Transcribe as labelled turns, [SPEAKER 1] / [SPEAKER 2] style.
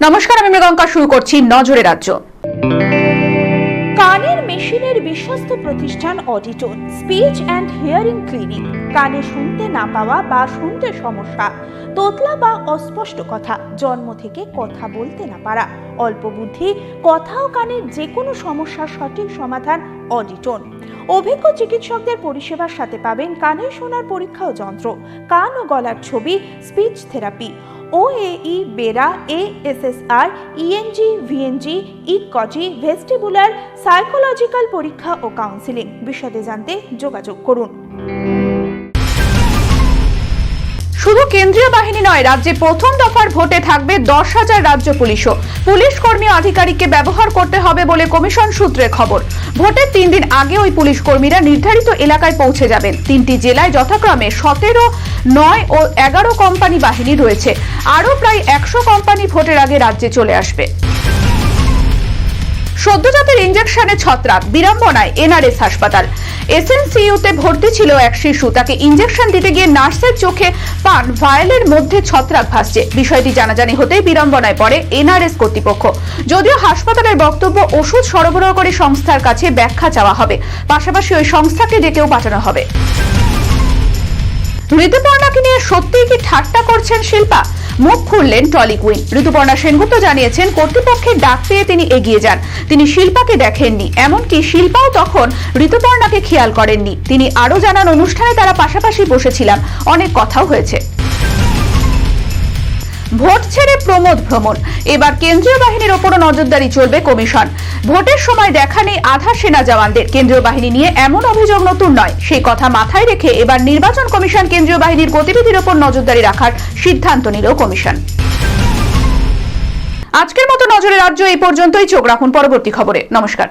[SPEAKER 1] নমস্কার, আমি মৃগঙ্কা। শুরু করছি নজরে রাজ্য।
[SPEAKER 2] কানের মেশিনের বিশ্বস্ত প্রতিষ্ঠান অডিটন স্পিচ অ্যান্ড হিয়ারিং ক্লিনিক। কানে শুনতে না পাওয়া বা শুনতে সমস্যা, তোতলা বা অস্পষ্ট কথা, জন্ম থেকে কথা বলতে না পারা, অল্প বুদ্ধি, কথা ও কানের যে কোনো সমস্যার সঠিক সমাধান অডিটন। অভিজ্ঞ চিকিৎসকদের পরিষেবার সাথে পাবেন কানে শোনার পরীক্ষা ও যন্ত্র, কান ও গলার ছবি, speech therapy, OAE, BERA, ASSR, ENG, VNG, ইকজি, ভেস্টিবুলার, সাইকোলজিক্যাল পরীক্ষা ও কাউন্সিলিং। বিশদে জানতে যোগাযোগ করুন।
[SPEAKER 1] শুধু কেন্দ্রীয় বাহিনী নয়, রাজ্যে প্রথম দফার ভোটে থাকবে 10,000 রাজ্য পুলিশও। পুলিশ কর্মী আধিকারিককে ব্যবহার করতে হবে বলে কমিশন সূত্রে খবর। ভোটের 3 দিন আগে ওই পুলিশ কর্মীরা নির্ধারিত এলাকায় পৌঁছে যাবেন। 3টি জেলায় যথাক্রমে 17, 9 ও 11 কোম্পানি বাহিনী রয়েছে। আরও প্রায় 100 কোম্পানি ভোটের আগে রাজ্যে চলে আসবে। সদ্যজাতের ইঞ্জেকশনে ছত্রাক, বিড়ম্বনায় NRS হাসপাতাল। SNCU-তে ভর্তি ছিল এক শিশু। তাকে ইঞ্জেকশন দিতে গিয়ে নার্সের চোখে পান ভায়েলের মধ্যে ছত্রাক ভাসছে। বিষয়টি জানাজানি হতেই বিড়ম্বনায় পড়ে NRS কর্তৃপক্ষ। যদিও হাসপাতালের বক্তব্য, ওষুধ সরবরাহকারী সংস্থার কাছে ব্যাখ্যা চাওয়া হবে, পাশাপাশি ওই সংস্থাকে ডেকেও পাঠানো হবে। ঋতুপর্ণাকে নিয়ে সত্যিই কি ঠাট্টা করছেন শিল্পা? মুখ খুললেন টলি কুইন। ঋতুপর্ণা সেনগুপ্ত জানিয়েছেন, কর্তৃপক্ষের ডাক পেয়ে তিনি এগিয়ে যান। তিনি শিল্পাকে দেখেননি, এমনকি শিল্পাও তখন ঋতুপর্ণাকে খেয়াল করেননি। তিনি আরো জানান, অনুষ্ঠানে তারা পাশাপাশি বসেছিলাম, অনেক কথাও হয়েছে। ভোট ছেড়ে প্রমোদ ভ্রমণ। এবার কেন্দ্রীয় বাহিনীর ওপরও নজরদারি চলবে কমিশন। ভোটের সময় দেখা নেই আধা সেনা জওয়ানদের। কেন্দ্রীয় বাহিনী নিয়ে এমন অভিযোগ নতুন নয়। সেই কথা মাথায় রেখে এবার নির্বাচন কমিশন কেন্দ্রীয় বাহিনীর গতিবিধির ওপর নজরদারি রাখার সিদ্ধান্ত নিল কমিশন। আজকের মতো নজরে রাজ্য এই পর্যন্তই। চোখ রাখুন পরবর্তী খবরে। নমস্কার।